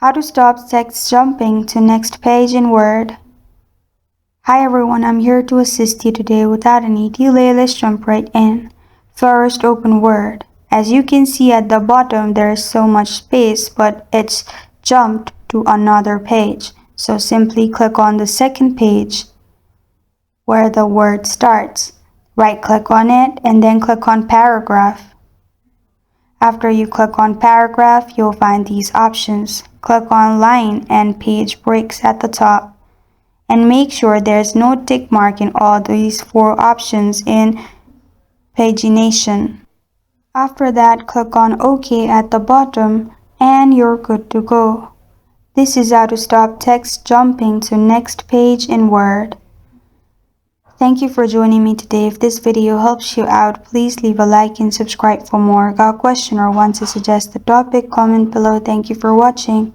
How to stop text jumping to next page in Word. Hi everyone, I'm here to assist you today. Without any delay, let's jump right in. First, open Word. As you can see at the bottom, there is so much space, but it's jumped to another page. So simply click on the second page where the word starts. Right-click on it and then click on Paragraph. After you click on Paragraph, you'll find these options. Click on Line and Page Breaks at the top. And make sure there's no tick mark in all these four options in pagination. After that, click on OK at the bottom and you're good to go. This is how to stop text jumping to next page in Word. Thank you for joining me today. If this video helps you out, please leave a like and subscribe for more. Got a question or want to suggest a topic? Comment below. Thank you for watching.